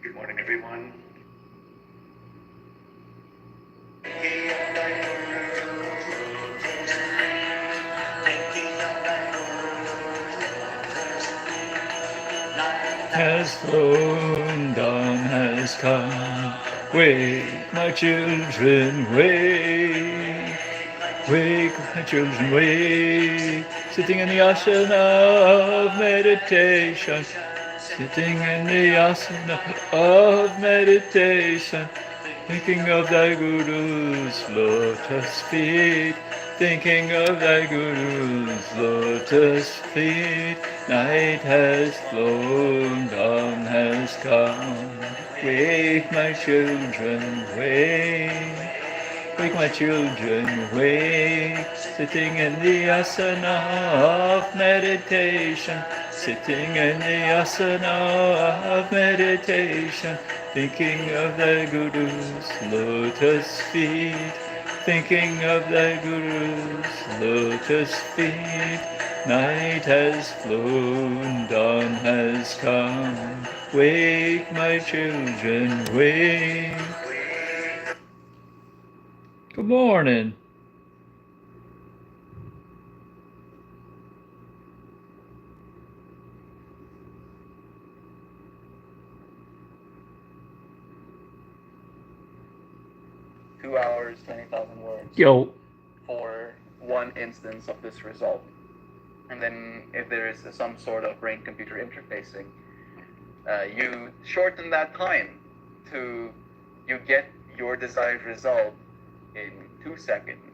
Good morning, everyone. Has flown, dawn has come. Wake, my children, wake. Wake, my children, wake. Sitting in the asana of meditation. Sitting in the asana of meditation. Thinking of thy Guru's lotus feet. Thinking of thy Guru's lotus feet. Night has flown, dawn has come. Wake, my children, wake. Wake, my children, wake. Sitting in the asana of meditation. Sitting in the asana of meditation. Thinking of the Guru's lotus feet. Thinking of the Guru's lotus feet. Night has flown, dawn has come. Wake, my children, wake. Good morning. Hours, 20,000 words. Yo. For one instance of this result. And then if there is some sort of brain-computer interfacing, you shorten that time to, you get your desired result in 2 seconds,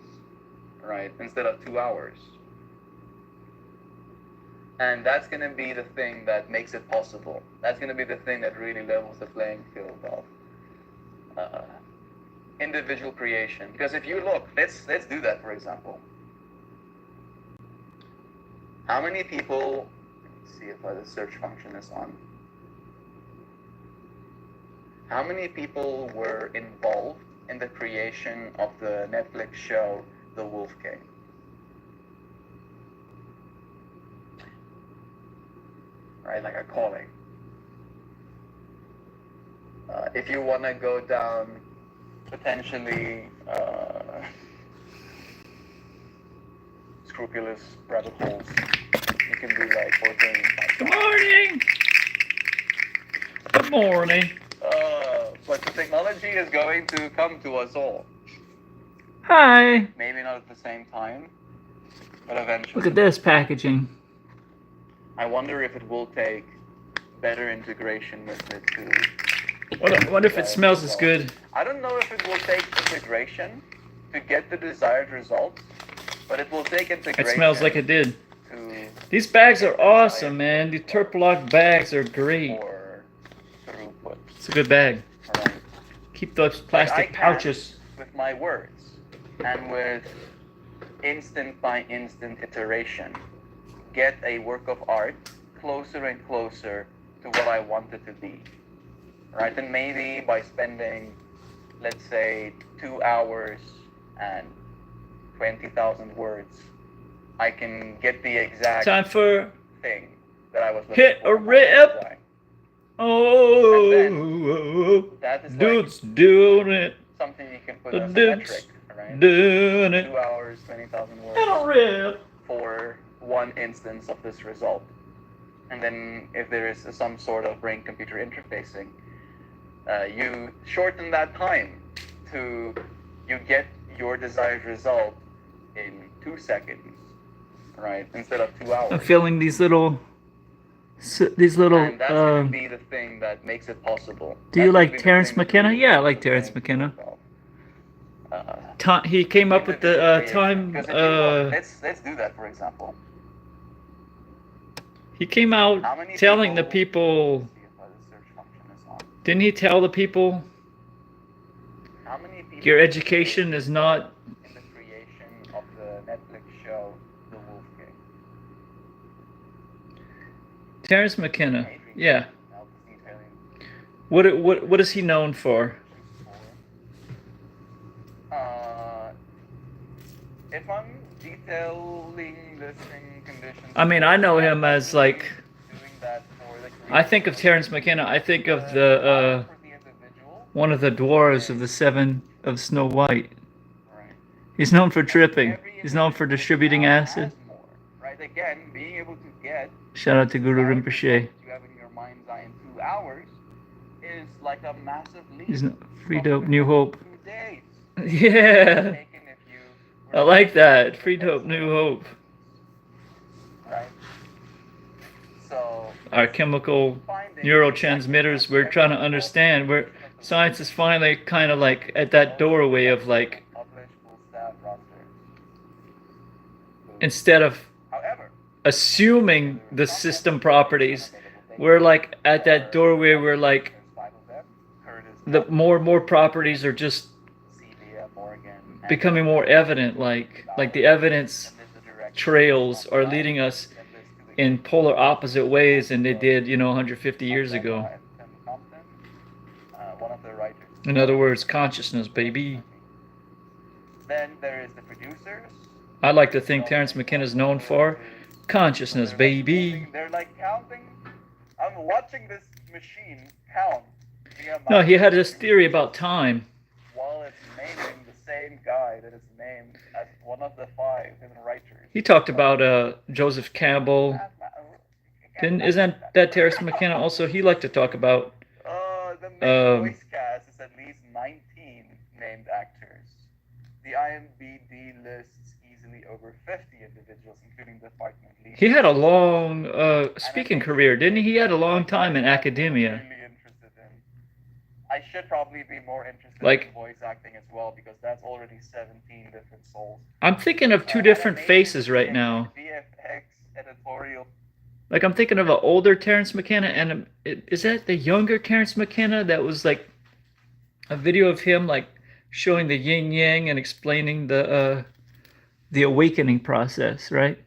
right, instead of 2 hours. And that's going to be the thing that makes it possible. That's going to be the thing that really levels the playing field of individual creation. Because if you look, let's do that, for example. How many people, let's see if the search function is on. How many people were involved in the creation of the Netflix show, The Wolf King? Right, like a calling. If you want to go down potentially scrupulous rabbit holes, you can do like ordaining. Good morning. Good morning. But the technology is going to come to us all. Hi. Maybe not at the same time, but eventually. Look at this packaging. I wonder if it will take better integration with it to What if it smells as good? I don't know if it will take integration to get the desired results, but it will take integration. It smells like it did. To These bags are awesome, man. These Turplock bags are great. for throughput. It's a good bag. Right? Keep those plastic pouches. With my words and with instant by instant iteration, get a work of art closer and closer to what I want it to be. Right? And maybe by spending, let's say, 2 hours and 20,000 words, I can get the exact time for thing that I was looking hit for a rip. Oh, that is dude's like doing it. Something you can put The as a dude's metric, right? doing it. 2 hours, 20,000 words. Hit a rip. For one instance of this result. And then if there is some sort of brain-computer interfacing, you shorten that time to you get your desired result in 2 seconds, right? Instead of 2 hours. I'm feeling these little. And that's going to be the thing that makes it possible. Do you like Terence McKenna? Yeah, I like Terence McKenna. He came up with the time. Let's do that, for example. He came out telling the people. Didn't he tell the people? How many people your education is not. In the creation of the Netflix show, The Wolf King. Terence McKenna. Yeah. What is he known for? If I'm detailing this in conditions, I mean, I know him as like. I think of Terence McKenna. I think of the one of the dwarves of the Seven of Snow White. He's known for tripping. He's known for distributing acid. Right, again, being able to get. Shout out to Guru Rinpoche. You have in your mind's eye in 2 hours is like a massive leap. He's Free Dope, New Hope. 2 days. Yeah. I like that. Free Dope, New Hope. Right. So our chemical neurotransmitters, we're trying to understand. Science is finally kind of like at that doorway of like, instead of assuming the system properties, we're like at that doorway where like the more and more properties are just becoming more evident, like the evidence trails are leading us in polar opposite ways than they did, 150 years ago. In other words, consciousness, baby. Then there is the producers. I like to think Terence McKenna is known for consciousness, baby. They're like counting. I'm watching this machine count. No, he had this theory about time. While it's naming the same guy that is named as one of the 5 hidden writers. He talked about Joseph Campbell. Isn't that Terence McKenna also? He liked to talk about. The main voice cast is at least 19 named actors. The IMDb lists easily over 50 individuals, including department leaders. He had a long speaking career, didn't he? He had a long time in academia. I should probably be more interested in voice acting as well, because that's already 17 different souls. I'm thinking of 2 different faces right now. VFX, editorial. Like I'm thinking of an older Terence McKenna, and is that the younger Terence McKenna? That was like a video of him like showing the yin yang and explaining the awakening process, right?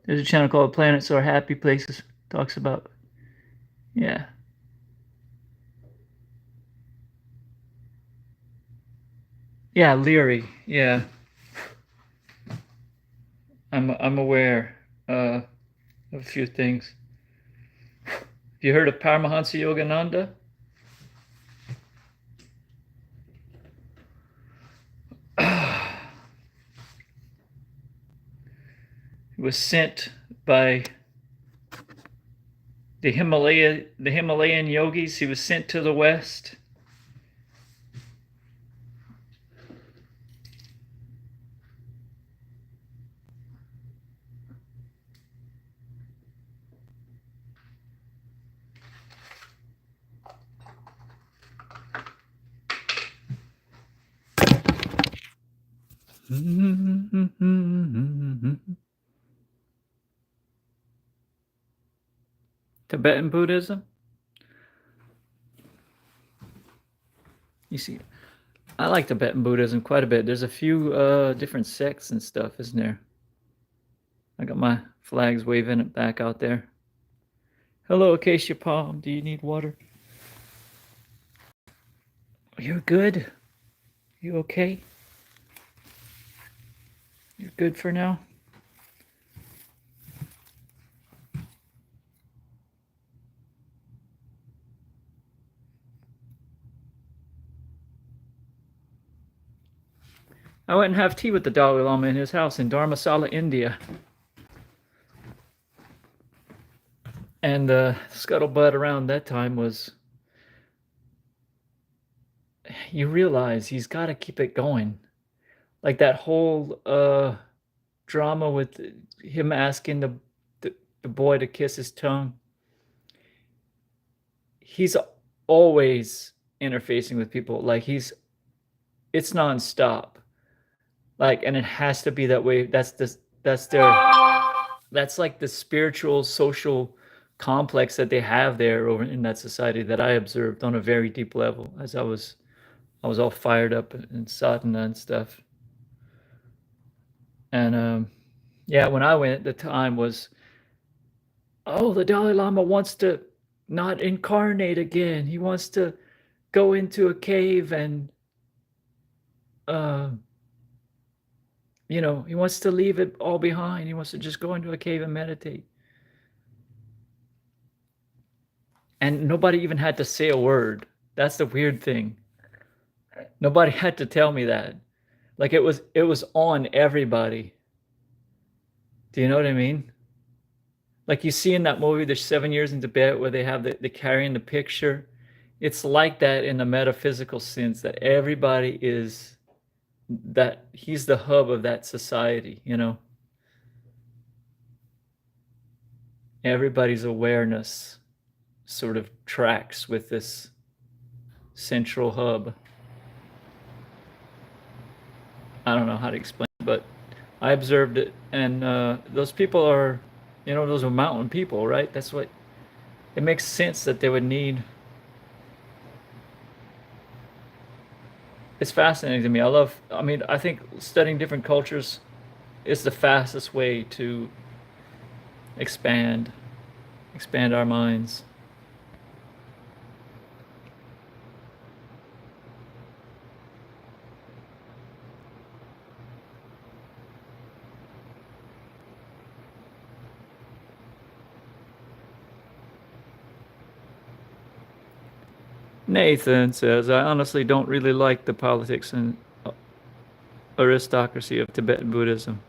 There's a channel called Planets Are Happy Places, talks about, yeah. Yeah, Leary. Yeah, I'm aware of a few things. Have you heard of Paramahansa Yogananda? He was sent by the Himalayan yogis. He was sent to the West. Tibetan Buddhism. You see, I like Tibetan Buddhism quite a bit. There's a few different sects and stuff, isn't there? I got my flags waving it back out there. Hello, Acacia Palm. Do you need water? You're good? You okay? You're good for now? I went and have tea with the Dalai Lama in his house in Dharmasala, India. And the scuttlebutt around that time was, you realize he's got to keep it going. Like that whole drama with him asking the boy to kiss his tongue. He's always interfacing with people. Like it's nonstop. Like, and it has to be that way. That's like the spiritual, social complex that they have there over in that society that I observed on a very deep level as I was all fired up in sadhana and stuff. And yeah, when I went, the time was, oh, the Dalai Lama wants to not incarnate again. He wants to go into a cave and he wants to leave it all behind. He wants to just go into a cave and meditate. And nobody even had to say a word. That's the weird thing. Nobody had to tell me that. Like it was on everybody. Do you know what I mean? Like you see in that movie, The 7 Years in Tibet, where they have the carrying the picture. It's like that in the metaphysical sense, that everybody is, that he's the hub of that society, Everybody's awareness sort of tracks with this central hub. I don't know how to explain it, but I observed it, and those people are, those are mountain people, right? That's what, it makes sense that they would need. It's fascinating to me. I think studying different cultures is the fastest way to expand our minds. Nathan says, I honestly don't really like the politics and aristocracy of Tibetan Buddhism.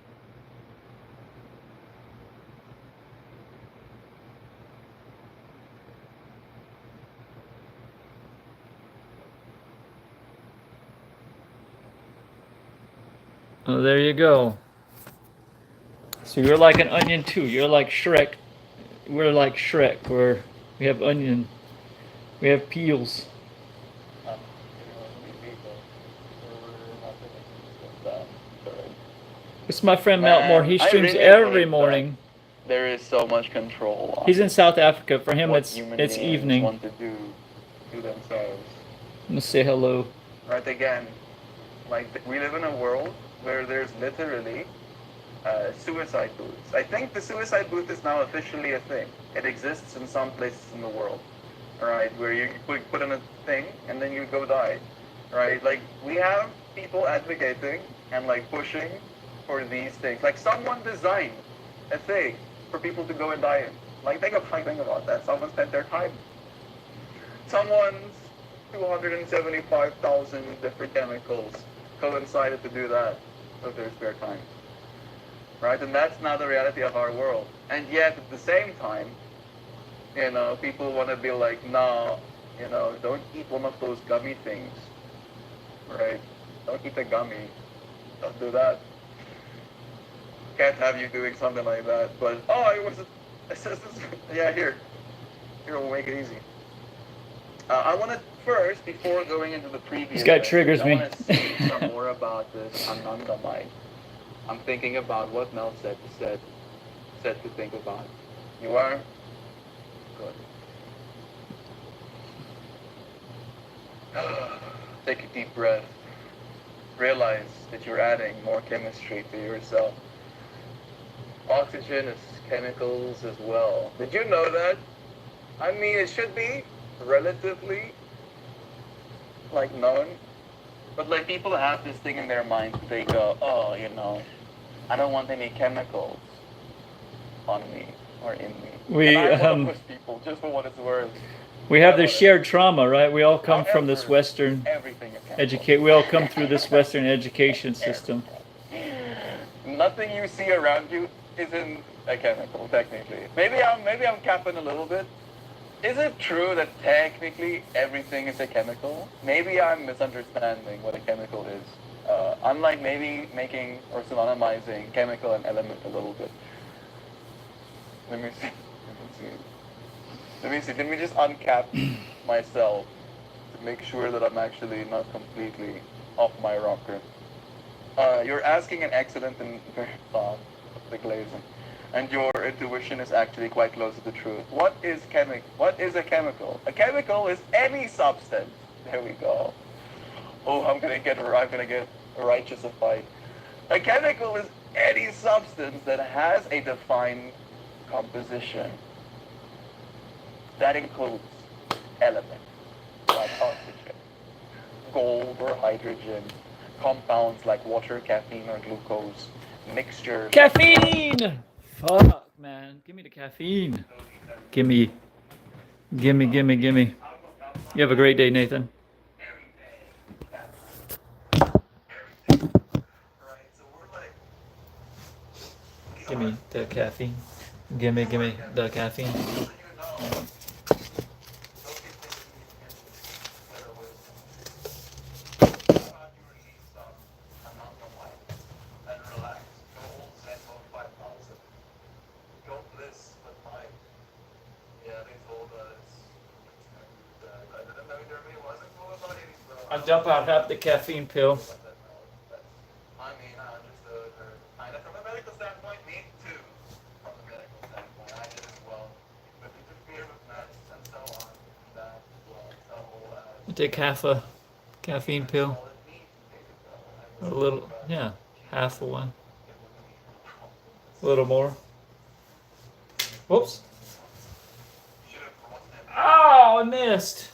Oh, there you go. So you're like an onion too. You're like Shrek. We're like Shrek, where we have onion. We have peels. It's my friend Meltmore. He streams really every morning. There is so much control. He's in South Africa. For him, it's evening. Want to do themselves. I'm gonna say hello. Right, again, like we live in a world where there's literally suicide booths. I think the suicide booth is now officially a thing. It exists in some places in the world. Right, where you put in a thing and then you go die. Right, like we have people advocating and like pushing for these things. Like someone designed a thing for people to go and die in. Like think about that. Someone spent their time. Someone's 275,000 different chemicals coincided to do that with their spare time. Right, and that's not the reality of our world. And yet at the same time, people want to be like, no, don't eat one of those gummy things, right? Don't eat a gummy. Don't do that. Can't have you doing something like that. But, yeah, here, we'll make it easy. I want to first, before going into the previous. This guy triggers I me. want to see some more about this anandamide. I'm thinking about what Mel said to think about. You are good. Take a deep breath. Realize that you're adding more chemistry to yourself. Oxygen is chemicals as well. Did you know that? I mean, it should be relatively known, but people have this thing in their mind. They go, oh, I don't want any chemicals on me or in me. We and I want to push people just for what it's worth. we have this shared trauma, right? We all come from this However, Western everything is chemical. educate. We all come through this Western education system. Nothing you see around you isn't a chemical, technically. Maybe I'm capping a little bit. Is it true that technically everything is a chemical? Maybe I'm misunderstanding what a chemical is. I'm maybe making or synonymizing chemical and element a little bit. Let me see. Let me just uncap myself to make sure that I'm actually not completely off my rocker. You're asking an excellent and very thought, the glazing. And your intuition is actually quite close to the truth. What is a chemical? A chemical is any substance. There we go. Oh, I'm gonna get righteousified. A chemical is any substance that has a defined composition. That includes elements like oxygen, gold or hydrogen, compounds like water, caffeine, or glucose, mixtures. Caffeine! Fuck, man. Give me the caffeine. Gimme. You have a great day, Nathan. Give me the caffeine. Give me the caffeine. I'll dump out half the caffeine pill. I mean, I understood her. Kind of from a medical standpoint, me too. From a medical standpoint, I did as well. But interfere with meds and so on. That well, so Take half a caffeine pill. A little, yeah, half of one. A little more. Whoops. Oh, I missed.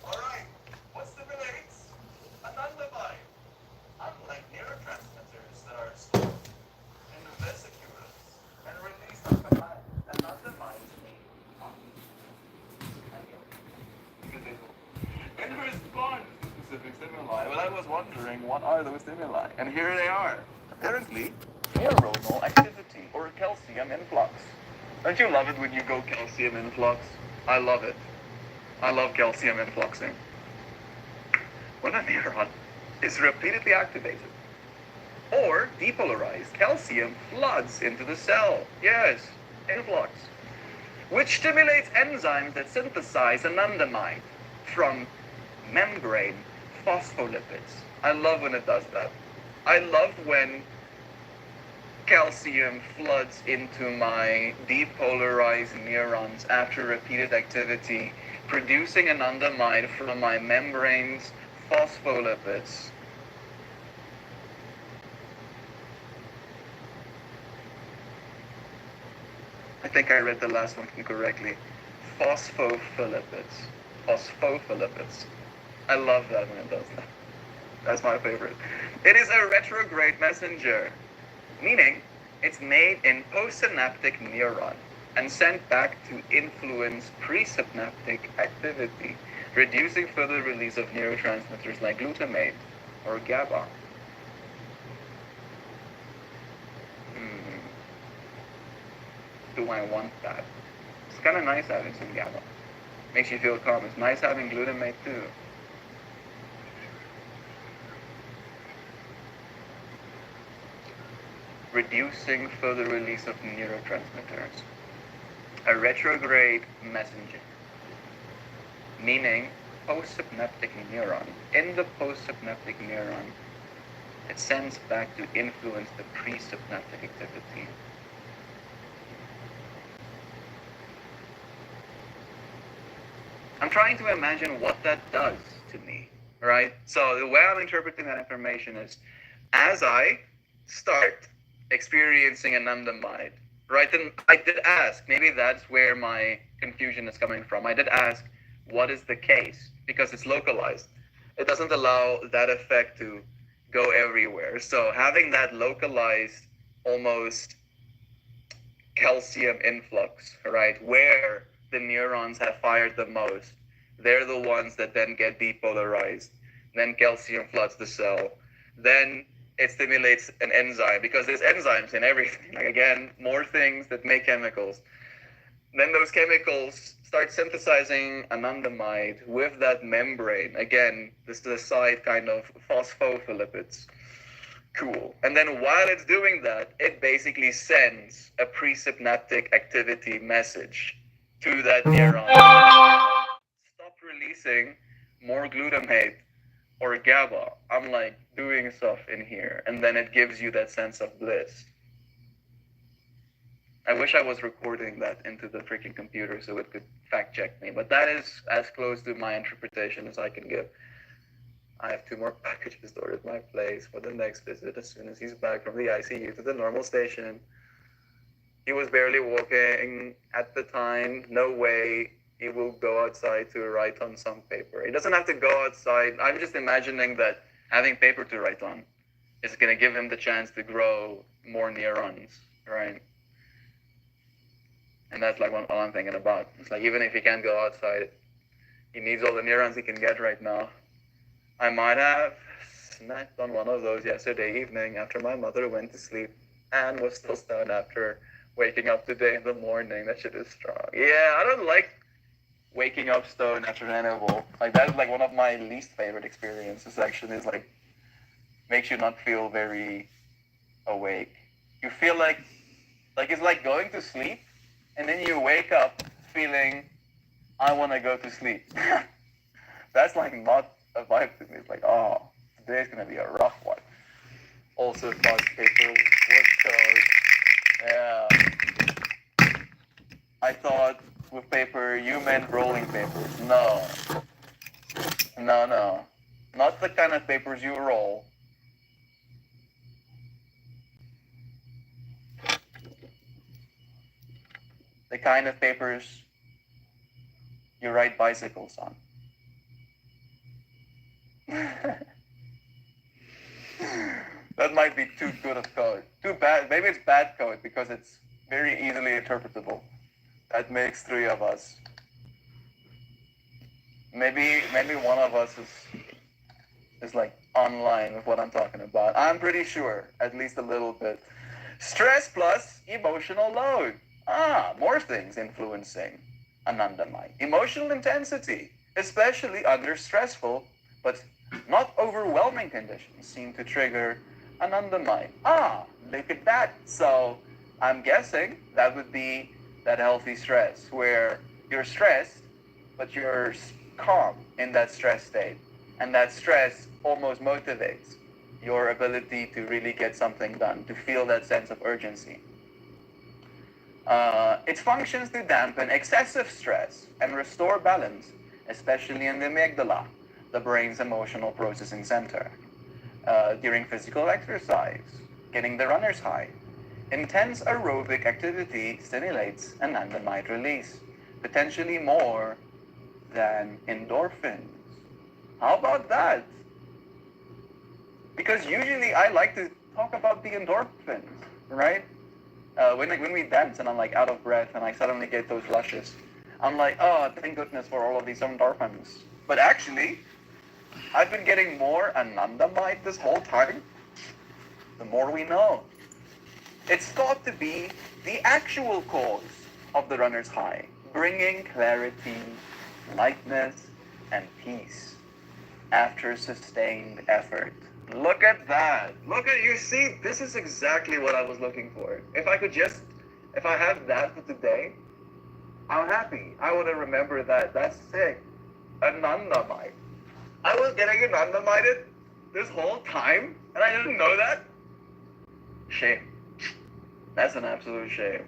Alright, what stimulates anandamide? Unlike neurotransmitters that are stored in the vesicles and released on command, anandamide in response to specific stimuli. Well, I was wondering, what are those stimuli? And here they are. Apparently, neuronal activity or calcium influx. Don't you love it when you go calcium influx? I love it. I love calcium influxing. When a neuron is repeatedly activated or depolarized, calcium floods into the cell. Yes, influx. Which stimulates enzymes that synthesize anandamide from membrane phospholipids. I love when it does that. I love when calcium floods into my depolarized neurons after repeated activity, producing anandamide from my membrane's phospholipids. I think I read the last one incorrectly. Phospholipids. Phospholipids. I love that when it does that. That's my favorite. It is a retrograde messenger, meaning it's made in postsynaptic neuron and sent back to influence presynaptic activity, reducing further release of neurotransmitters like glutamate or GABA. Do I want that? It's kind of nice having some GABA. Makes you feel calm. It's nice having glutamate too. reducing further release of neurotransmitters. A retrograde messenger, meaning postsynaptic neuron. In the postsynaptic neuron, it sends back to influence the presynaptic activity. I'm trying to imagine what that does to me, right? So the way I'm interpreting that information is, as I start experiencing anandamide, right? Then I did ask, maybe that's where my confusion is coming from. I did ask, what is the case? Because it's localized. It doesn't allow that effect to go everywhere. So having that localized, almost calcium influx, right, where the neurons have fired the most, they're the ones that then get depolarized. Then calcium floods the cell. Then it stimulates an enzyme, because there's enzymes in everything. Like, again, more things that make chemicals. Then those chemicals start synthesizing anandamide with that membrane. Again, this is the side kind of phospholipids. Cool. And then while it's doing that, it basically sends a presynaptic activity message to that neuron. Stop releasing more glutamate or GABA. I'm like doing stuff in here. And then it gives you that sense of bliss. I wish I was recording that into the freaking computer so it could fact check me. But that is as close to my interpretation as I can give. I have 2 more packages stored at my place for the next visit as soon as he's back from the ICU to the normal station. He was barely walking at the time. No way he will go outside to write on some paper. He doesn't have to go outside. I'm just imagining that having paper to write on is going to give him the chance to grow more neurons, right? And that's like what I'm thinking about. It's like, even if he can't go outside, he needs all the neurons he can get right now. I might have snacked on one of those yesterday evening after my mother went to sleep and was still stoned after waking up today in the morning. That shit is strong. Yeah, I don't like waking up stoned after an edible. Like, that's like one of my least favorite experiences, actually. Is like, makes you not feel very awake. You feel like it's like going to sleep and then you wake up feeling, I want to go to sleep. That's like not a vibe to me. It's like, oh, today's gonna be a rough one. Also, thought paper was code. Yeah. I thought with paper you meant rolling papers. No. No. Not the kind of papers you roll. The kind of papers you ride bicycles on. That might be too good of code. Too bad. Maybe it's bad code because it's very easily interpretable. That makes 3 of us. Maybe one of us is like online with what I'm talking about. I'm pretty sure, at least a little bit. Stress plus emotional load. More things influencing anandamide. Emotional intensity, especially under stressful but not overwhelming conditions, seem to trigger anandamide. Look at that. So I'm guessing that would be that healthy stress where you're stressed, but you're calm in that stress state. And that stress almost motivates your ability to really get something done, to feel that sense of urgency. It functions to dampen excessive stress and restore balance, especially in the amygdala, the brain's emotional processing center. During physical exercise, getting the runner's high. Intense aerobic activity stimulates anandamide release, potentially more than endorphins. How about that? Because usually I like to talk about the endorphins, right? When we dance and I'm like out of breath and I suddenly get those rushes, I'm like, oh, thank goodness for all of these endorphins. But actually, I've been getting more anandamide this whole time. The more we know. It's thought to be the actual cause of the runner's high, bringing clarity, lightness, and peace after sustained effort. Look at that. Look at, you see, this is exactly what I was looking for. If I have that for today, I'm happy. I want to remember that. That's sick. Anandamide. I was getting anandamided this whole time, and I didn't know that. Shame. That's an absolute shame.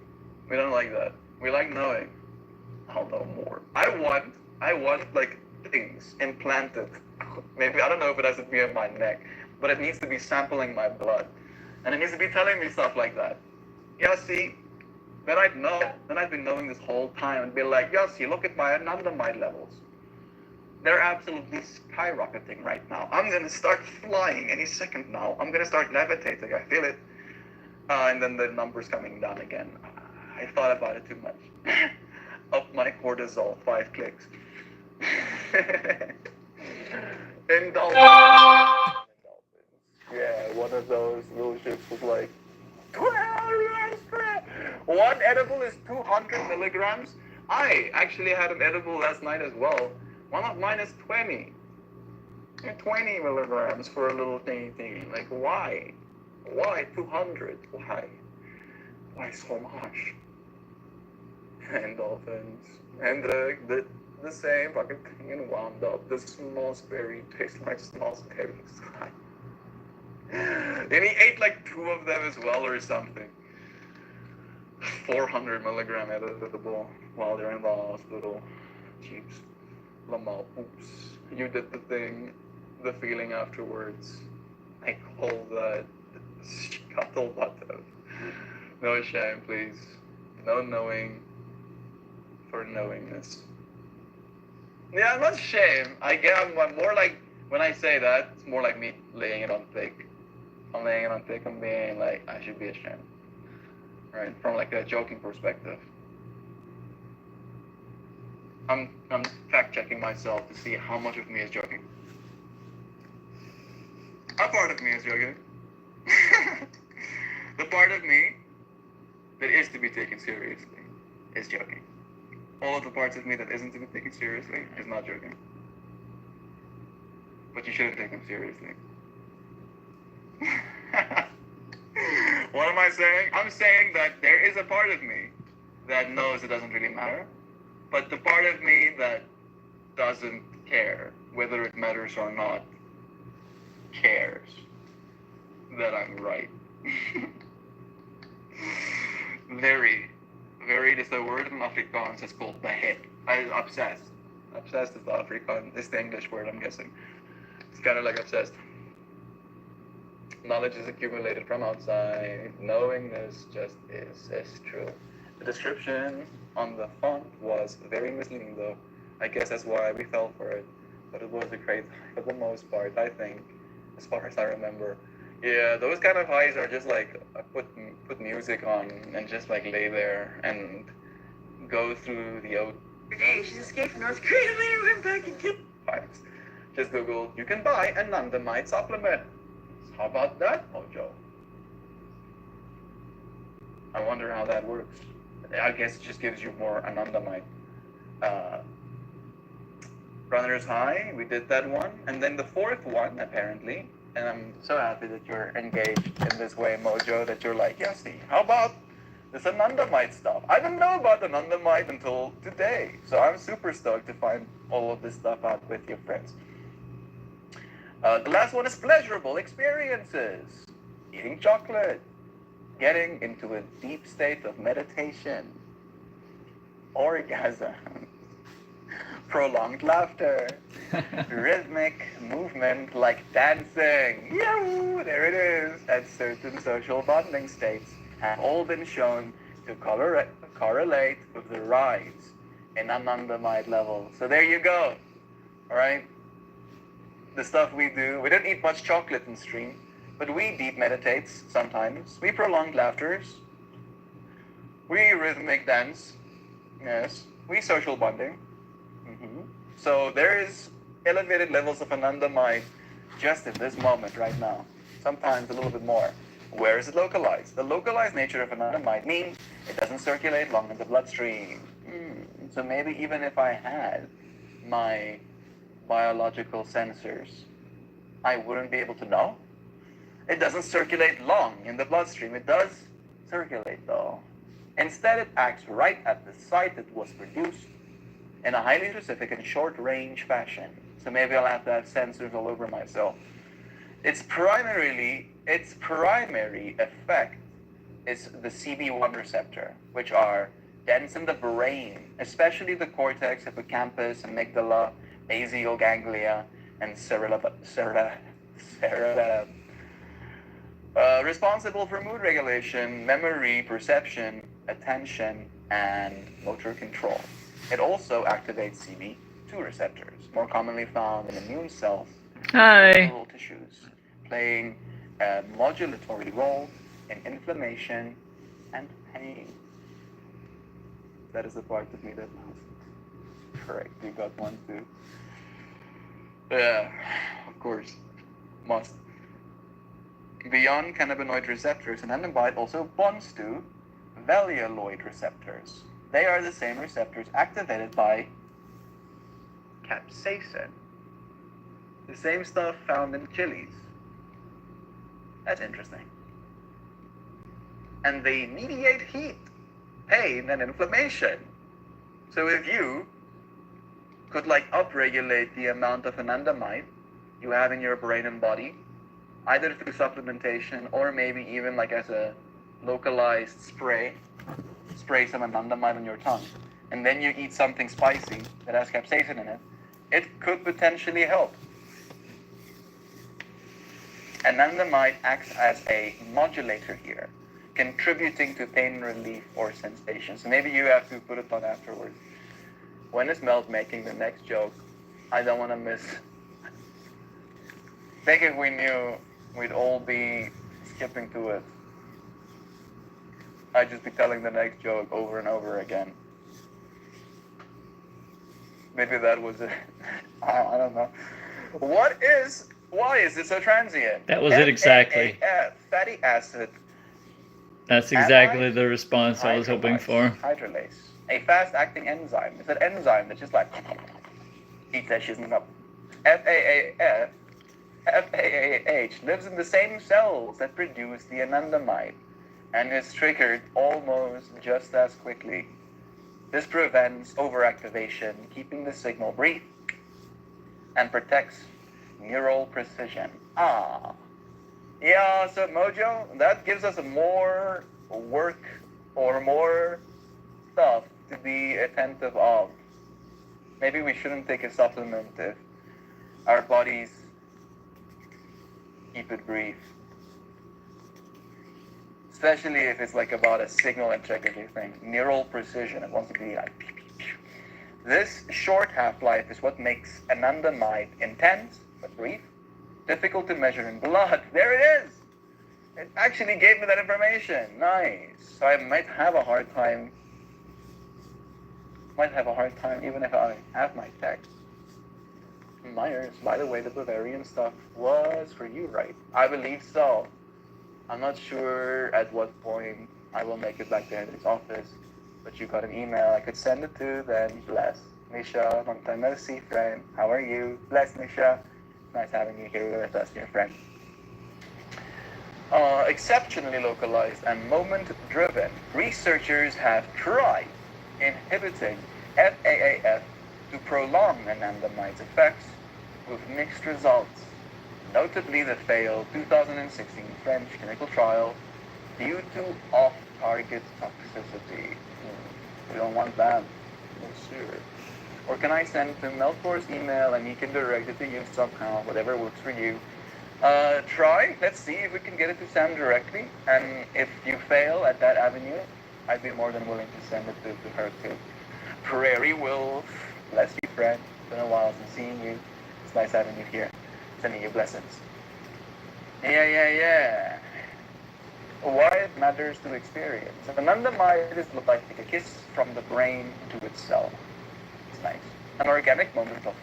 We don't like that. We like knowing. I'll know more. I want like things implanted. Maybe, I don't know if it has to be on my neck, but it needs to be sampling my blood. And it needs to be telling me stuff like that. Yeah, see, then I'd know, then I've been knowing this whole time and be like, yeah, see, look at my anandamide levels. They're absolutely skyrocketing right now. I'm gonna start flying any second now. I'm gonna start levitating, I feel it. And then the numbers coming down again. I thought about it too much. Up my cortisol, 5 clicks. Indulgence. Yeah, one of those little ships was like, 1 edible is 200 milligrams. I actually had an edible last night as well. One of mine is 20. 20 milligrams for a little thingy. Like, why? Why 200? Why? Why so much? And dolphins. And the same fucking thing and wound up. The small berry tastes like small berries. And he ate like 2 of them as well or something. 400 milligram edible while they're in the hospital. Jeeps. Lamal, oops. You did the thing. The feeling afterwards. I call that scuttlebutt. No shame, please. No knowing for knowingness. Yeah, not shame. I'm more like, when I say that, it's more like me laying it on thick. I'm laying it on thick and being like, I should be ashamed. Right? From like a joking perspective. I'm fact checking myself to see how much of me is joking. A part of me is joking. The part of me that is to be taken seriously is joking. All of the parts of me that isn't to be taken seriously is not joking. But you shouldn't take them seriously. What am I saying? I'm saying that there is a part of me that knows it doesn't really matter, but the part of me that doesn't care whether it matters or not cares that I'm right. Very is the word in Afrikaans. It's called behet. Obsessed. Obsessed is the Afrikaans. It's the English word, I'm guessing. It's kind of like obsessed. Knowledge is accumulated from outside. Knowingness just is. It's true. The description on the font was very misleading, though. I guess that's why we fell for it. But it was a great high for the most part, I think, as far as I remember. Yeah, those kind of highs are just like put music on and just like lay there and go through the old. Hey, she's escaped from North Korea. Later went back and killed vibes. Just Google. You can buy a anandamide supplement. How about that, Mojo? I wonder how that works. I guess it just gives you more anandamide. Runner's High, we did that one. And then the 4th one, apparently, and I'm so happy that you're engaged in this way, Mojo, that you're like, yeah, see, how about this anandamide stuff? I didn't know about anandamide until today. So I'm super stoked to find all of this stuff out with your friends. The last one is pleasurable experiences. Eating chocolate. Getting into a deep state of meditation. Orgasm. Prolonged laughter. Rhythmic movement like dancing. Yahoo! There it is. And certain social bonding states have all been shown to correlate with the rise in anandamide levels. So there you go. Alright? The stuff we do. We don't eat much chocolate in stream, but we deep meditates sometimes. We prolonged laughters. We rhythmic dance. Yes. We social bonding. So there is elevated levels of anandamide just in this moment right now. Sometimes a little bit more. Where is it localized? The localized nature of anandamide means it doesn't circulate long in the bloodstream. So maybe even if I had my biological sensors, I wouldn't be able to know. It doesn't circulate long in the bloodstream. It does circulate though. Instead, it acts right at the site it was produced in a highly specific and short-range fashion. So maybe I'll have to have sensors all over myself. Its primary effect is the CB1 receptor, which are dense in the brain, especially the cortex, hippocampus, amygdala, basal ganglia, and cerebellum. Responsible for mood regulation, memory, perception, attention, and motor control. It also activates CB2 receptors, more commonly found in immune cells and peripheral tissues, playing a modulatory role in inflammation and pain. That is the part of me that knows. Correct, you got one too. Yeah, of course, must. Beyond cannabinoid receptors, anandamide also bonds to valuloid receptors. They are the same receptors activated by capsaicin, the same stuff found in chilies. That's interesting. And they mediate heat, pain, and inflammation. So if you could upregulate the amount of anandamide you have in your brain and body, either through supplementation or maybe even as a localized spray some anandamide on your tongue, and then you eat something spicy that has capsaicin in it, it could potentially help. Anandamide acts as a modulator here, contributing to pain relief or sensation. So maybe you have to put it on afterwards. When is Melt making the next joke? I don't want to miss. I think if we knew, we'd all be skipping to it. I'd just be telling the next joke over and over again. Maybe that was it. I don't know. Why is it so transient? That was it exactly. Fatty acid. That's exactly the response I was hoping for. Hydrolase. A fast-acting enzyme. It's an enzyme that just eats that shit up. FAAH lives in the same cells that produce the anandamide and is triggered almost just as quickly. This prevents overactivation, keeping the signal brief, and protects neural precision. Yeah, so Mojo, that gives us more work or more stuff to be attentive of. Maybe we shouldn't take a supplement if our bodies keep it brief. Especially if it's about a signal integrity thing. Neural precision. It wants to be pew, pew, pew. This short half-life is what makes anandamide intense, but brief, difficult to measure in blood. There it is! It actually gave me that information. Nice. So I might have a hard time even if I have my text. Myers, by the way, the Bavarian stuff was for you, right? I believe so. I'm not sure at what point I will make it back to Henry's office, but you got an email I could send it to, then bless. Misha, long time no see, friend. How are you? Bless, Misha. Nice having you here with us, dear friend. Exceptionally localized and moment-driven, researchers have tried inhibiting FAAF to prolong anandamide's effects with mixed results, notably the failed 2016 French clinical trial due to off-target toxicity. We don't want that, for sure. Or can I send to Melkor's email and he can direct it to you somehow, whatever works for you. Try, let's see if we can get it to Sam directly, and if you fail at that avenue, I'd be more than willing to send it to her too. Prairie Wolf, bless you, friend. It's been a while since seeing you. It's nice having you here. Sending you blessings. Yeah. Why it matters to experience. Anandamide is like a kiss from the brain to itself. It's nice. An organic moment of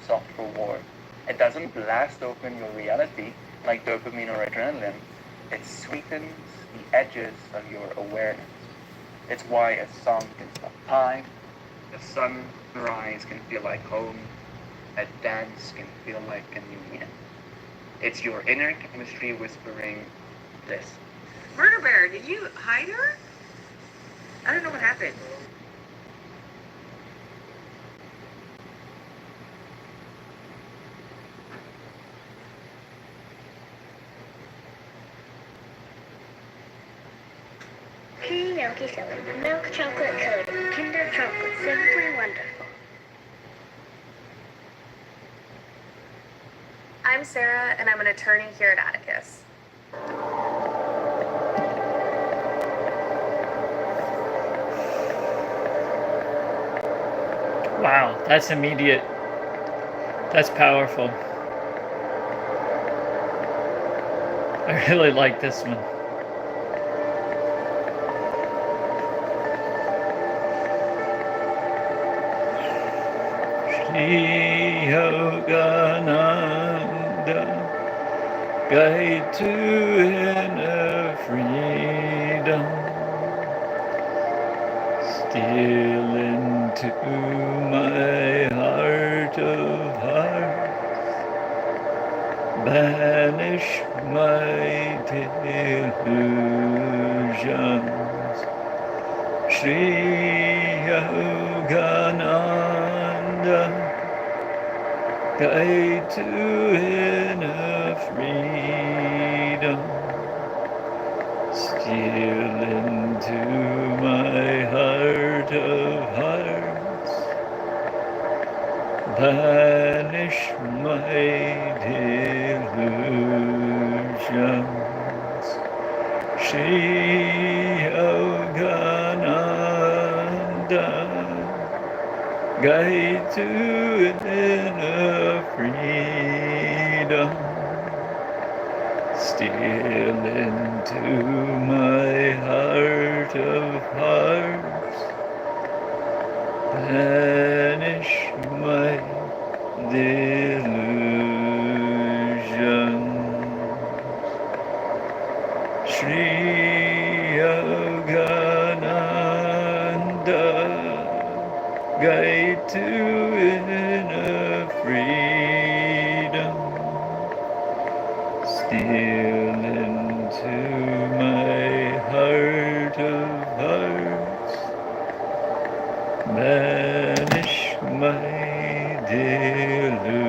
soft reward. It doesn't blast open your reality like dopamine or adrenaline. It sweetens the edges of your awareness. It's why a song can stop time, a sunrise can feel like home, a dance can feel like a new year. It's your inner chemistry whispering this. Murder Bear, did you hide her? I don't know what happened. Creamy milky filling, milk chocolate coating, Kinder chocolate, simply wonderful. I'm Sarah, and I'm an attorney here at Atticus. Wow, that's immediate. That's powerful. I really like this one. Shri Yogananda, guide to inner freedom, steal into my heart of hearts, banish my delusions. Shri Yogananda, guide to inner freedom, steal into my heart of hearts, banish my delusions. Shri Yogananda, guide to inner freedom, steal into my heart of hearts, banish my delusions. Shri Yogananda, guide to inner freedom, steal into my heart of hearts, banish my delusions.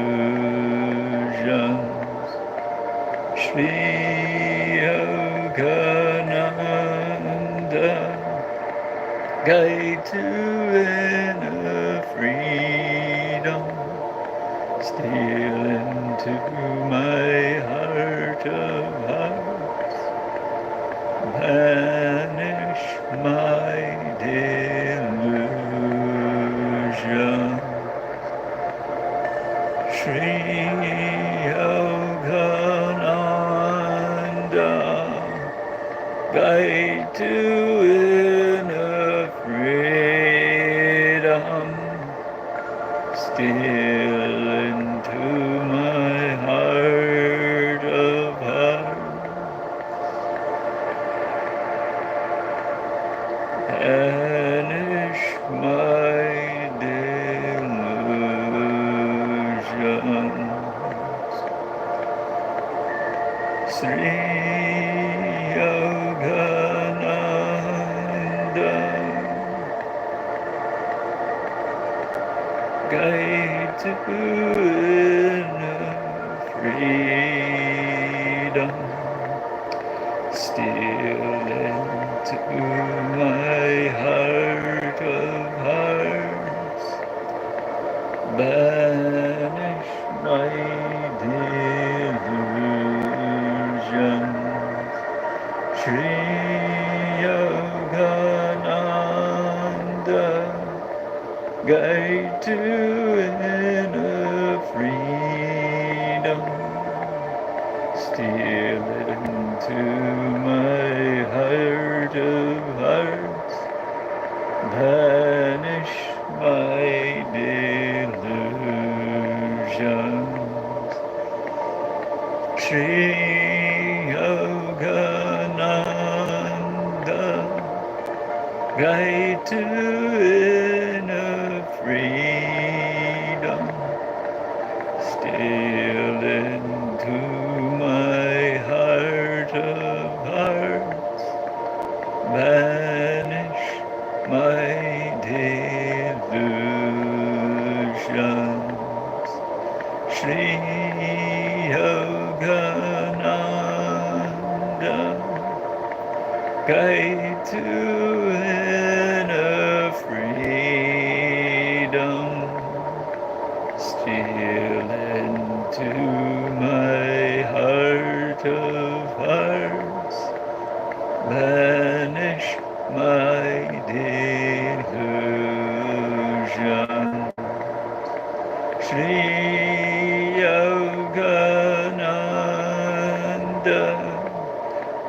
Shri Yogananda, guide to inner freedom, steal into my heart of hearts, banish my delusions. Shri Yogananda, guide to inner freedom, steal into my heart of hearts, banish my delusions. Sri Yogananda, guide to inner freedom, steal into my heart of hearts, banish my delusions. Shri Yogananda, guide to inner freedom, steal into my heart of hearts, banish my delusions. Shri Yogananda, guide to inner freedom, steal into my delusions. Shri Yogananda, guide to inner freedom, steal into my heart of hearts, banish my delusions. Shri Yogananda,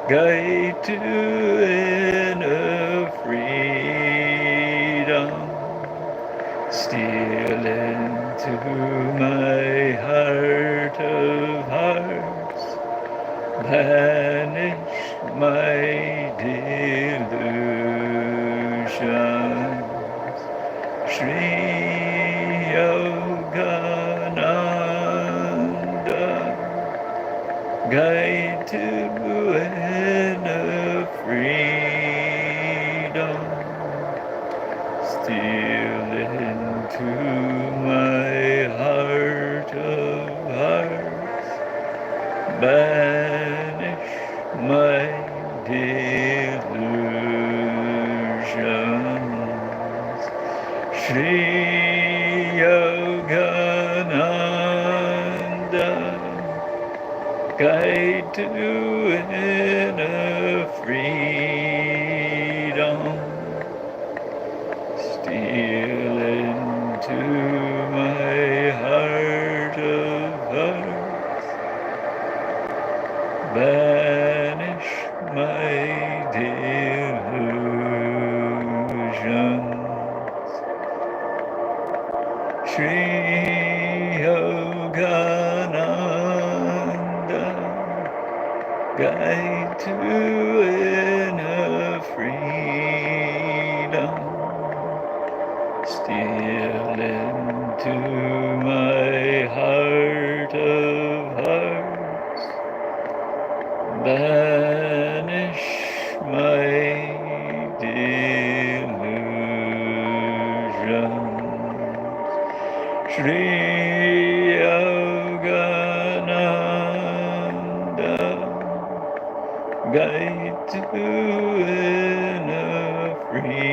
guide to inner freedom, steal into my heart of hearts, banish my delusions. Shri Yogananda, guide to inner freedom, steal into my heart of hearts, banish my delusions. Shri Yogananda, guide to inner freedom, steal into my heart of hearts, banish my delusions. Shri Yogananda, guide to inner freedom, steal into my heart of hearts, banish my delusions. Shri Yogananda, guide to inner freedom,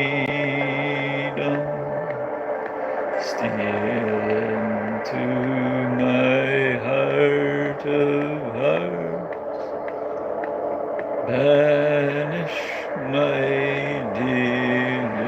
steal into my heart of hearts, banish my delusions.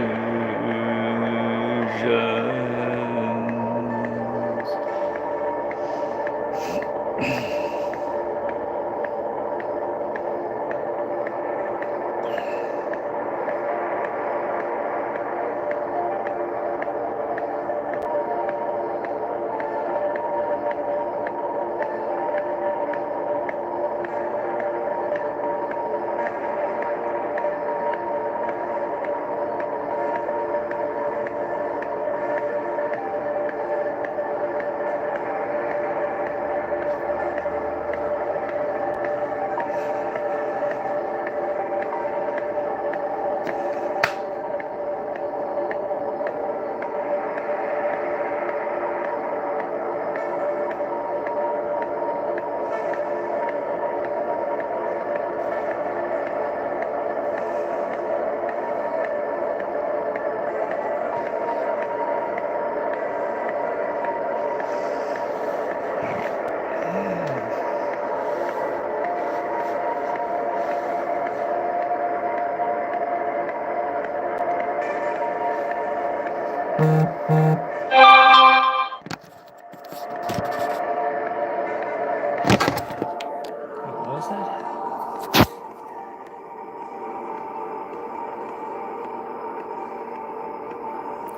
What was that?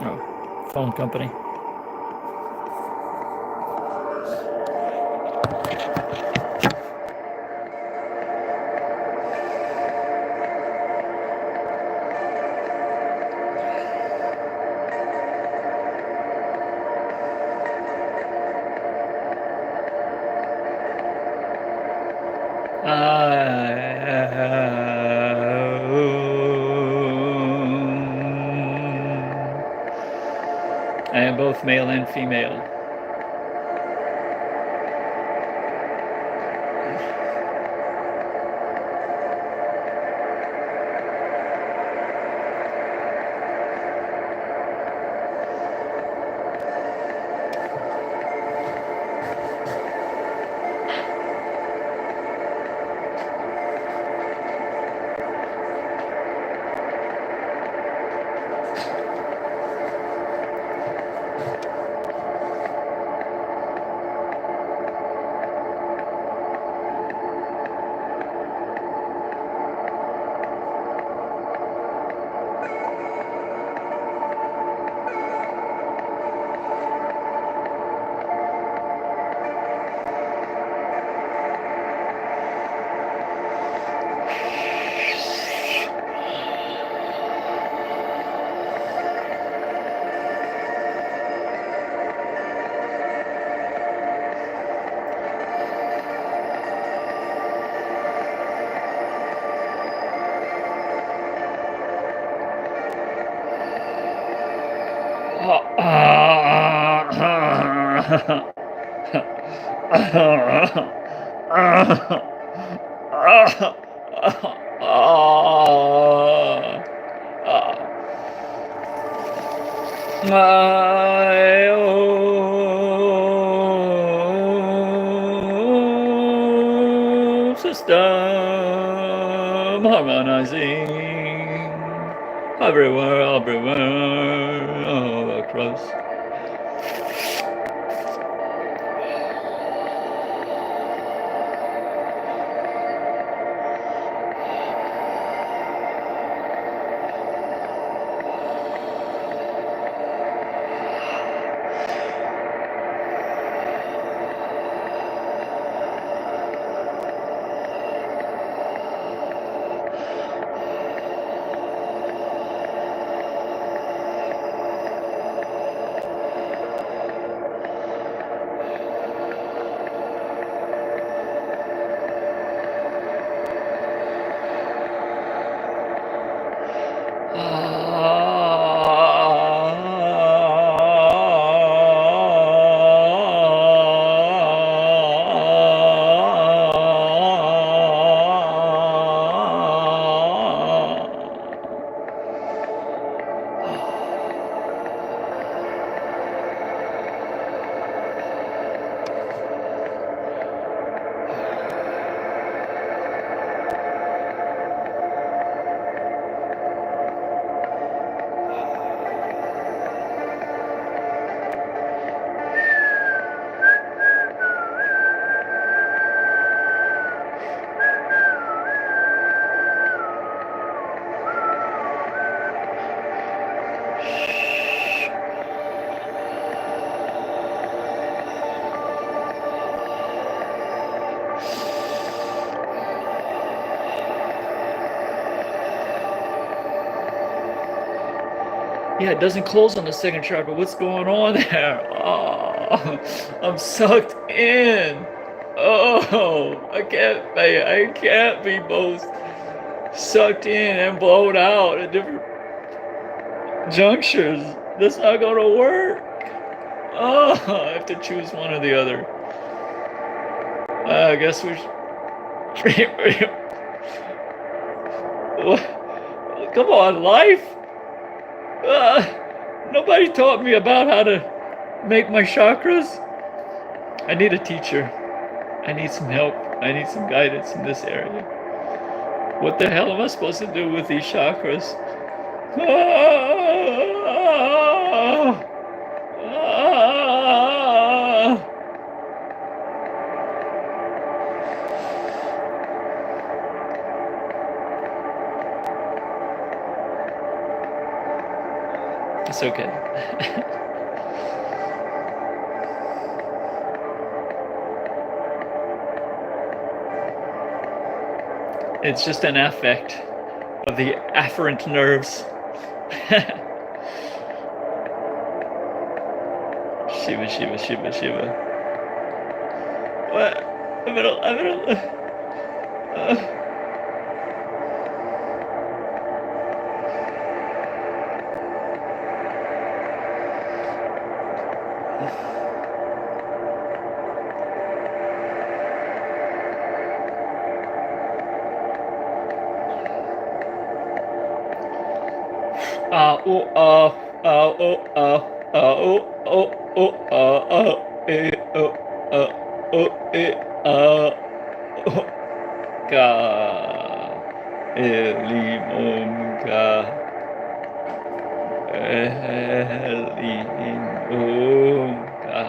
Oh, phone company. am both male and female. My own system harmonizing everywhere, all across. Yeah, it doesn't close on the second chakra. What's going on there? Oh, I'm sucked in. Oh, I can't be both sucked in and blown out at different junctures. That's not gonna work. Oh, I have to choose one or the other. I guess we should... Come on, life. Nobody taught me about how to make my chakras. I need a teacher. I need some help. I need some guidance in this area. What the hell am I supposed to do with these chakras? It's okay. It's just an affect of the afferent nerves. Shiva, Shiva, Shiva, Shiva. What? I'm gonna Ka elimum ka elimum ka.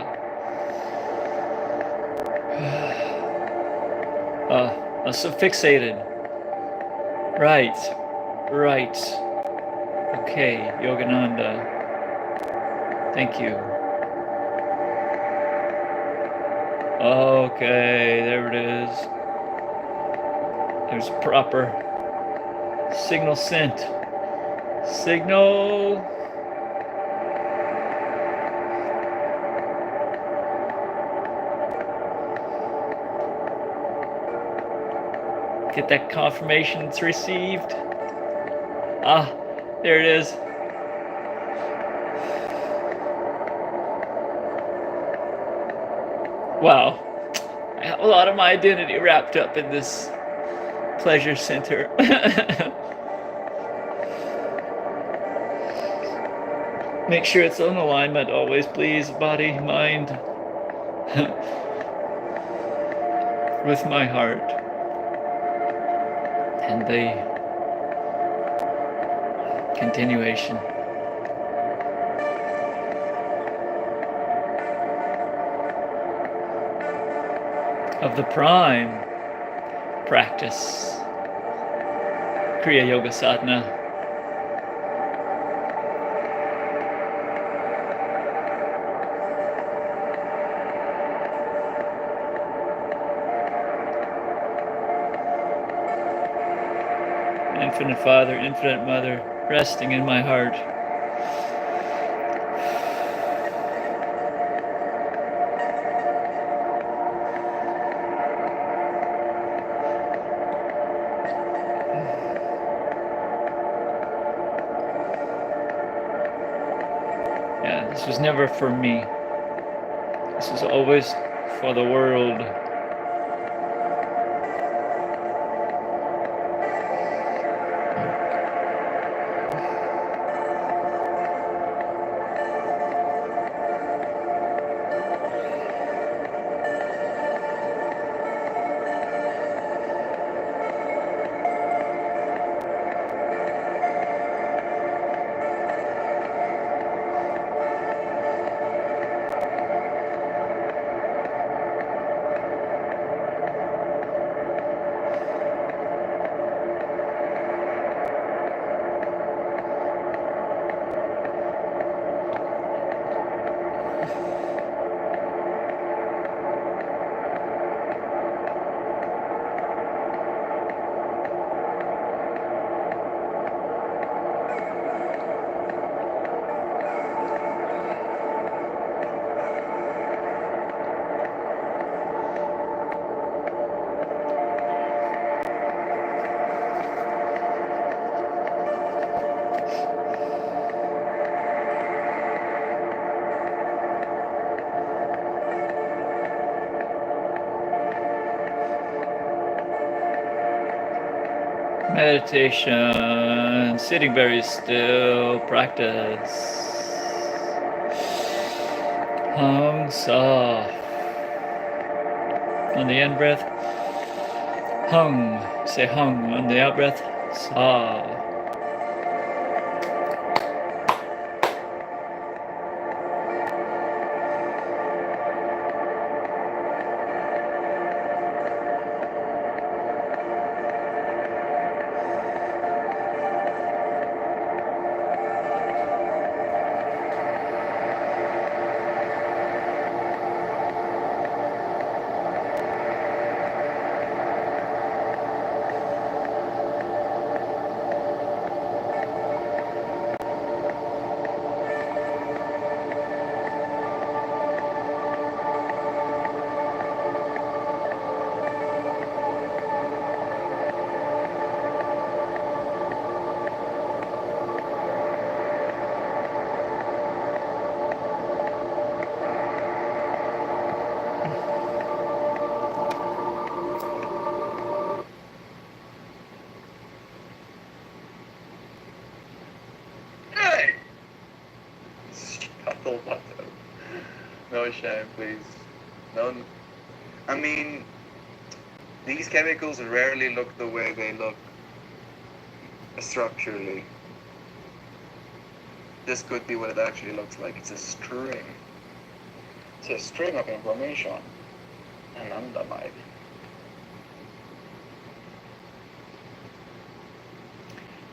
I'm so fixated. Right. Okay, Yogananda. Thank you. Okay, there it is. There's proper signal sent. Signal. Get that confirmation it's received. There it is. Wow. I have a lot of my identity wrapped up in this pleasure center. Make sure it's on alignment always, please. Body, mind, with my heart. And the continuation of the prime practice, Kriya Yoga Sadhana. Infinite Father, Infinite Mother, resting in my heart. Yeah, this was never for me. This was always for the world. Meditation, sitting very still, practice. Hung soft. On the in breath, hung. Say hung. On the out breath, sa. Full button. No shame, please. No. I mean, these chemicals rarely look the way they look structurally. This could be what it actually looks like. It's a string. It's a string of information. Anandamide.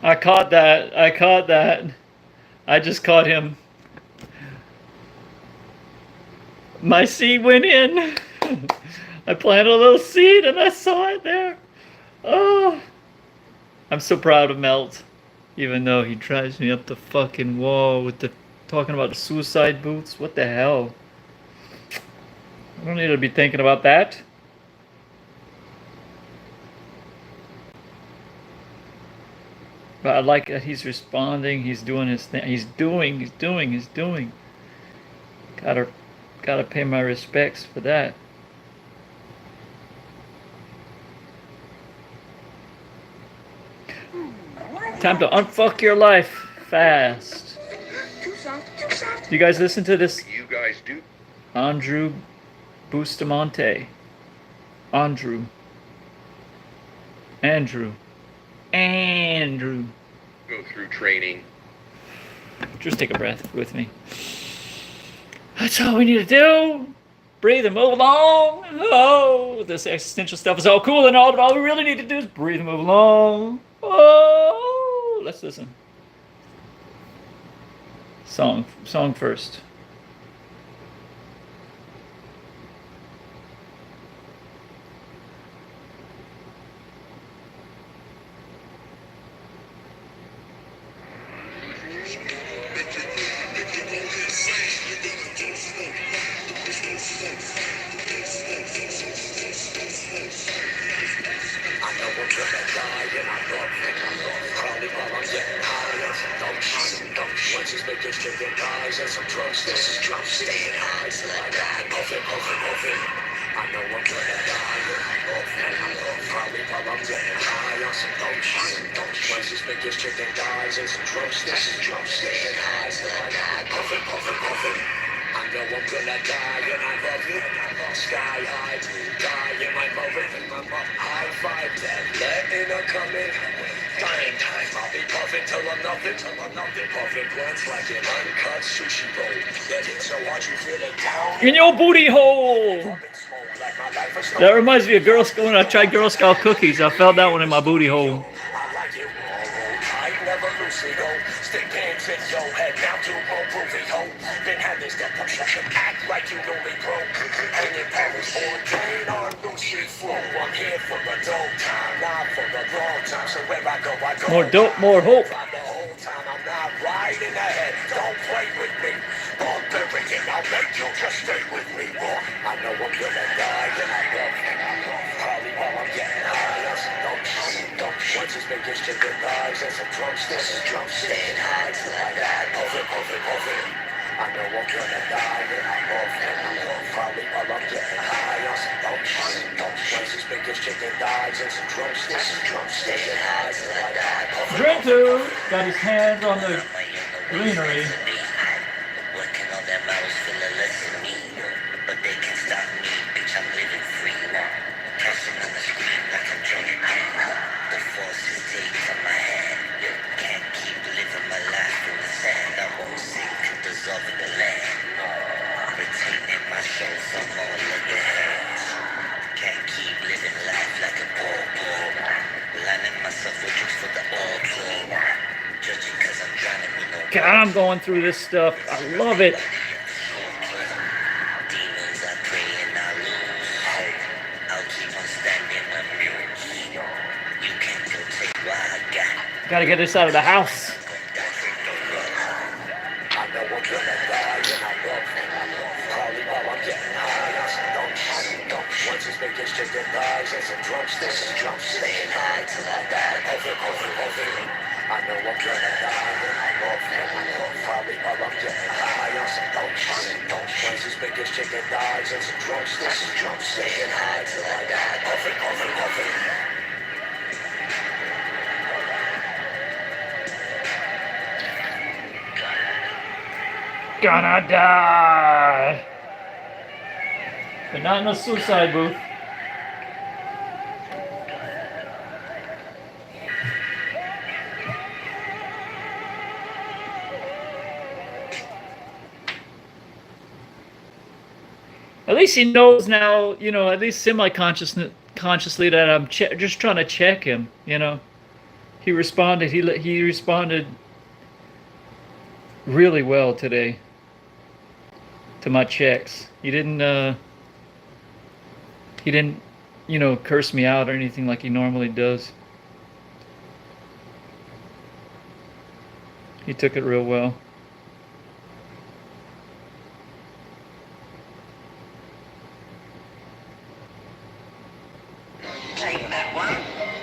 I caught that. I just caught him. My seed went in. I planted a little seed and I saw it there. Oh, I'm so proud of Melt. Even though he drives me up the fucking wall with the talking about the suicide boots. What the hell? I don't need to be thinking about that. But I like that he's responding. He's doing his thing. He's doing. Gotta pay my respects for that. Time to unfuck your life fast. Do you guys listen to this? You guys do. Andrew Bustamante. Andrew. Go through training. Just take a breath with me. That's all we need to do. Breathe and move along. Oh, this existential stuff is all cool and all, but all we really need to do is breathe and move along. Oh, let's listen. Song first. In your booty hole. That reminds me of Girl Scout. When I tried Girl Scout cookies, I felt that one in my booty hole. More dope, more hope. Drink two got his hands on the greenery. God, I'm going through this stuff. I love it. Gotta get this out of the house. gonna die. But not in a suicide booth. At least he knows now, you know, at least consciously that I'm just trying to check him, you know. He responded, he responded really well today to my checks. He didn't, you know, curse me out or anything like he normally does. He took it real well. Take that one,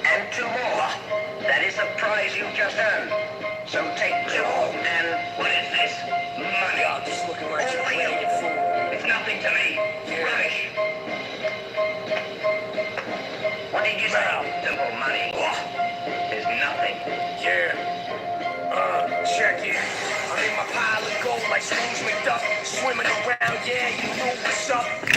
and 2 more. That is the prize you just earned. So take 2, and what is this? Money. I'm just looking like you're playing fool. It's nothing to me. Rubbish. What did you say? Simple money. Is nothing. Yeah. Check it. I'm in my pile of gold like Scrooge McDuck. Swimming around, yeah, you know what's up. As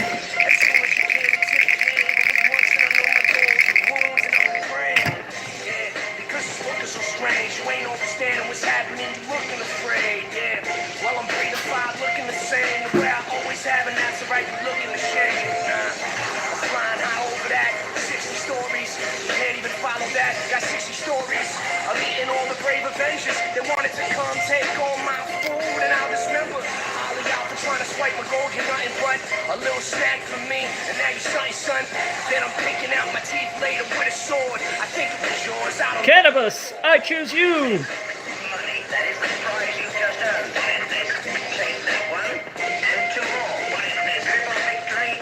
soon as you came into the cave, I was munching on all my goals and wounds and I'm praying. Yeah, because it's looking so strange. You ain't understanding what's happening, you looking afraid. Yeah, while I'm breathing fire, looking the same. The way I always have, and that's the right, you look in the shade. I'm flying high over that. 60 stories, you can't even follow that. Got 60 stories of eating all the brave Avengers that wanted to come take all my food. And I'll dismember Ollie out for trying to swipe my gold. You're nothing but a little snack for me. And now you're something, son. Then I'm picking out my teeth later with a sword. I think it was yours. I don't Cannabis, I choose you. Money, that is the prize you just earned. What is this? Take that one, and 2 more. What is this? Triple victory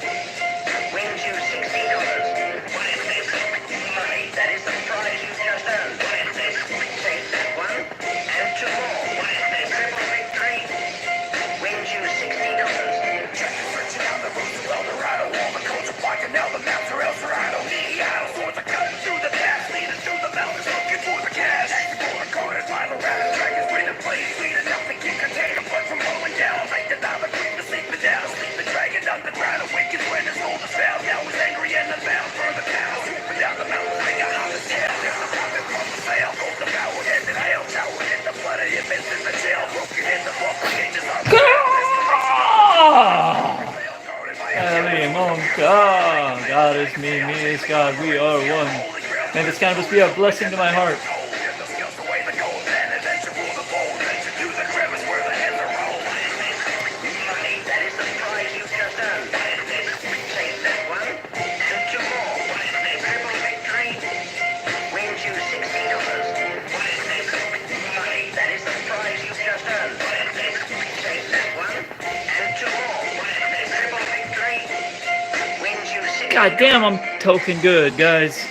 wins you $60. What is this? Money, that is the prize you just earned. What is this? Take that one, and 2 more. What is this? Triple victory wins you $60. searching down the road to El Dorado. All the codes are blocking now, the maps are El Dorado. The idle swords are cutting through the past, leading through the mountains, looking for the cash. Explore corners, mile around, dragons bring the blaze, leading nothing can contain them, but from rolling down, like the dollar queen to sleep it down. Sleep the dragon underground, awakens when his gold is found. Now he's angry and unbound for the town. Sweeping down the mountain, I got on his tail. There's a prophet from the sail, gold devoured, and in hell tower, in the blood of him, in the jail, broken in the book, cages are God is me is God, we are one. May this cannabis be a blessing to my heart. Money, that is the prize you just earned. What is this? Take that one, and 2 more. What is this? Triple victory wins you $60. What is this? Money, that is the prize you just earned. What is this? Take that one, and 2 more. What is this? Triple victory wins you $60. God damn, I'm token good, guys.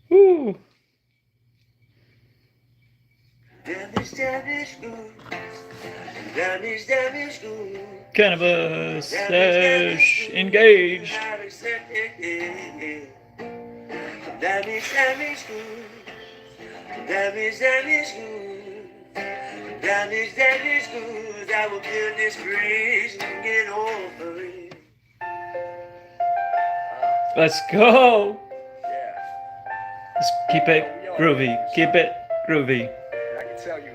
Woo. Cannabis slash engaged. I will build this bridge and get over it. Let's go. Yeah. Let's keep it groovy. Keep it groovy. I can tell you,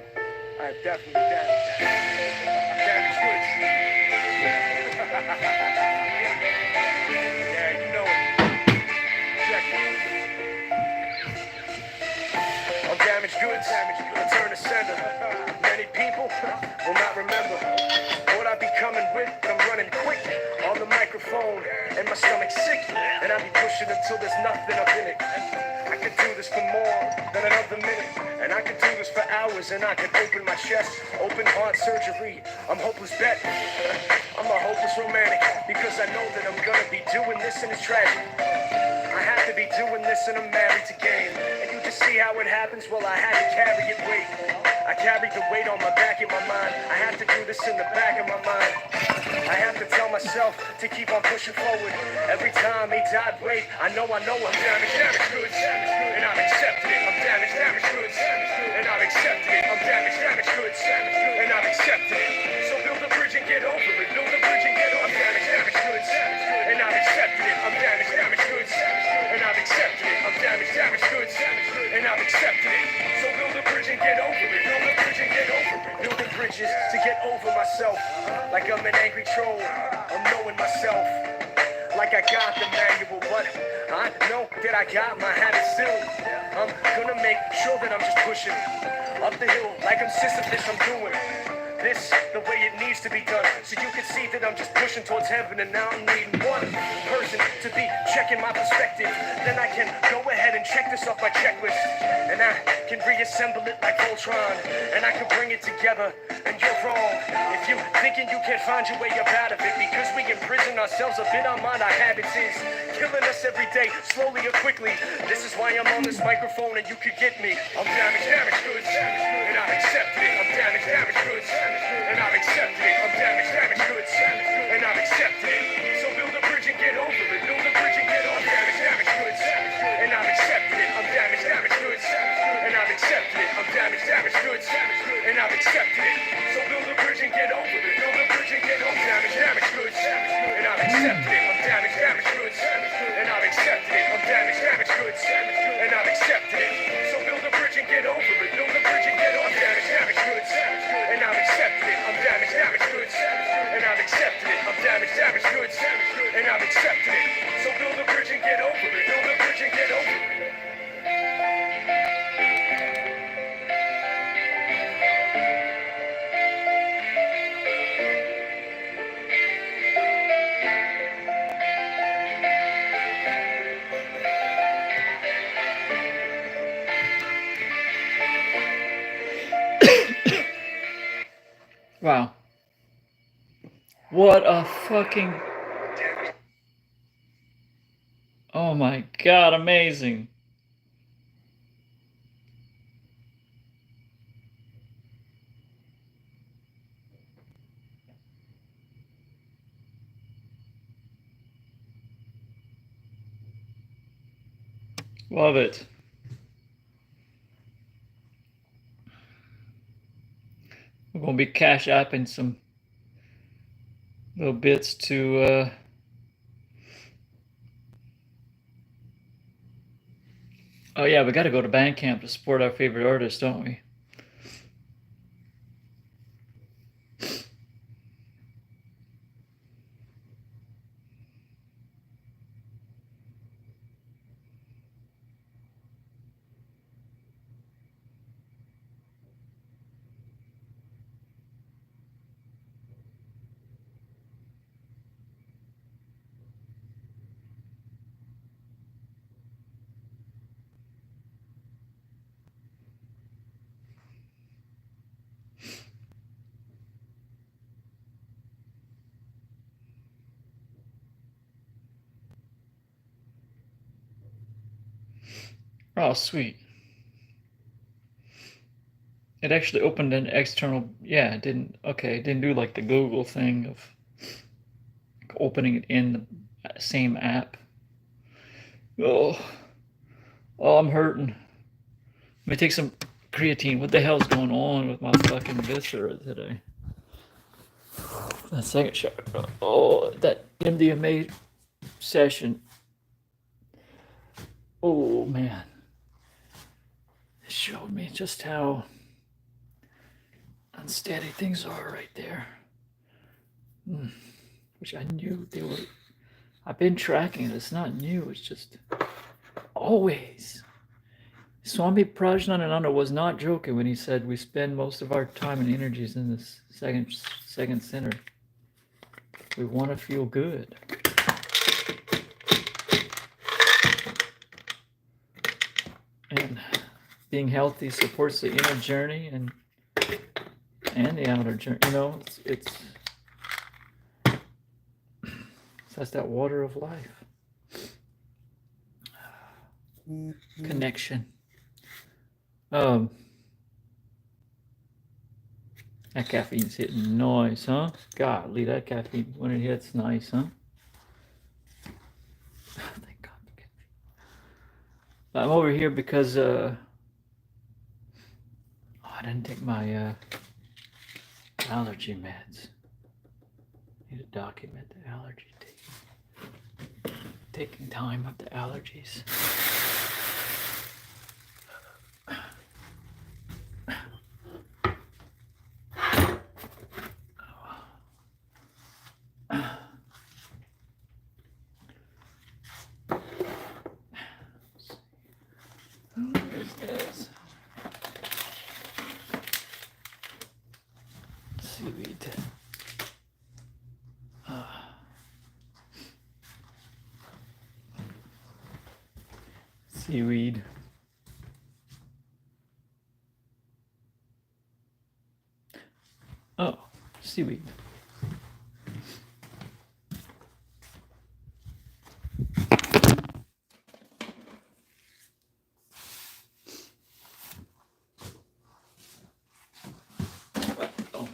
I am definitely damaged goods. Yeah, you know it. Check it. I'm damaged goods. Return to sender. Many people will not remember what I be coming with, but I'm running quick on the microphone, and my stomach's sick, and I be pushing until there's nothing up in it. I could do this for more than another minute, and I could do this for hours, and I could open my chest, open heart surgery. I'm hopeless bet. I'm a hopeless romantic, because I know that I'm gonna be doing this, and it's tragic. I have to be doing this and I'm married to game. And you just see how it happens, well, I had to carry it weight. I carried the weight on my back in my mind. I had to do this in the back of my mind. I have to tell myself to keep on pushing forward. Every time he died, wait, I know I'm damaged, damaged goods, and I've accepted it. I'm damaged, damaged goods, and I've accepted it. I'm damaged, damaged goods, and I've accepted it. So build a bridge and get over it. Build a bridge and get over it. I'm damaged, damaged goods, and I've accepted it. I'm damaged, damaged goods, and I've accepted it. I'm damaged, damaged goods, and I've accepted it. So build a bridge and get over it. Build a bridge and get over it. Building bridges to get over myself. Like I'm an angry troll, I'm knowing myself. Like I got the manual, but I know that I got my habits still. I'm gonna make sure that I'm just pushing up the hill like I'm Sisyphus. I'm doing this the way it needs to be done, so you can see that I'm just pushing towards heaven. And now I'm needing one person to be checking my perspective. Then I can go ahead and check this off my checklist, and I can reassemble it like Voltron, and I can bring it together. And you're wrong if you thinking you can't find your way up out of it, because we imprison ourselves a bit. Our mind, our habits is killing us every day, slowly or quickly. This is why I'm on this microphone and you could get me. I'm damaged, damaged goods, and I've accepted it. I'm damaged, damaged goods, and I've accepted it. I'm damaged, damaged goods, and I've accepted it. So build a bridge and get over it. Build a bridge and get over it. I'm damaged, damaged goods, and I've accepted it. I'm damaged, damaged goods, and I've accepted it. I'm damaged, damaged goods, and I've accepted it. So build a bridge and get over it. Build a bridge and get over it. Damaged, damaged goods, and I've accepted it. I'm damaged, damaged goods, and I've accepted it. I'm damaged, damaged goods, and I've accepted it. So build a bridge and get over it. Build a bridge and get over it. I'm damaged, damaged goods, and I've accepted it. I'm damaged, damaged goods, and I've accepted it. I'm damaged, damaged goods, and I've accepted it. So build a bridge and get over it. Build a bridge and get over it. Wow. What a fucking... Oh my god, amazing. Love it. We're going to be cash apping some little bits to oh yeah, we got to go to Bandcamp to support our favorite artists, don't we? Oh, sweet. It actually opened an external, yeah, it didn't, okay, it didn't do like the Google thing of opening it in the same app. Oh, I'm hurting. Let me take some creatine. What the hell's going on with my fucking viscera today? That second shot. Oh, that MDMA session. Oh, man. It showed me just how unsteady things are right there. Which I knew they were. I've been tracking it. It's not new. It's just always. Swami Prajnanananda was not joking when he said we spend most of our time and energies in this second center. We want to feel good. And being healthy supports the inner journey and the outer journey. You know, that's that water of life. connection. That caffeine's hitting nice, huh? Golly, that caffeine, when it hits, nice, huh? Thank God for caffeine. I'm over here because, I didn't take my, allergy meds. Need to document the allergy taking time with the allergies. Where's this? Seaweed. Seaweed. Oh, seaweed. Oh.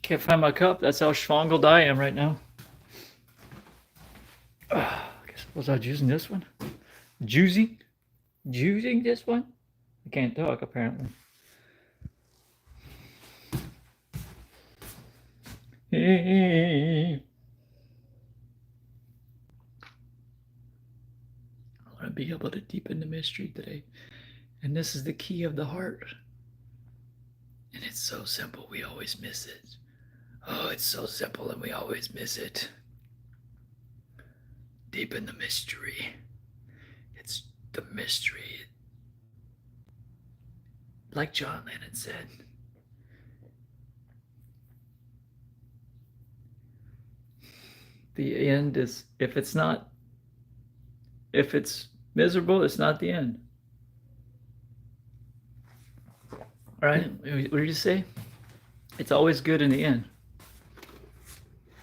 Can't find my cup. That's how schwangled I am right now. I guess was I using this one? Juicing this one? I can't talk apparently. I want to be able to deepen the mystery today. And this is the key of the heart. And it's so simple, we always miss it. Oh, it's so simple and we always miss it. Deepen the mystery. It's the mystery. Like John Lennon said. The end is, if it's miserable, it's not the end. All right? What did you say? It's always good in the end.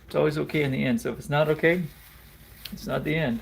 It's always okay in the end. So if it's not okay, it's not the end.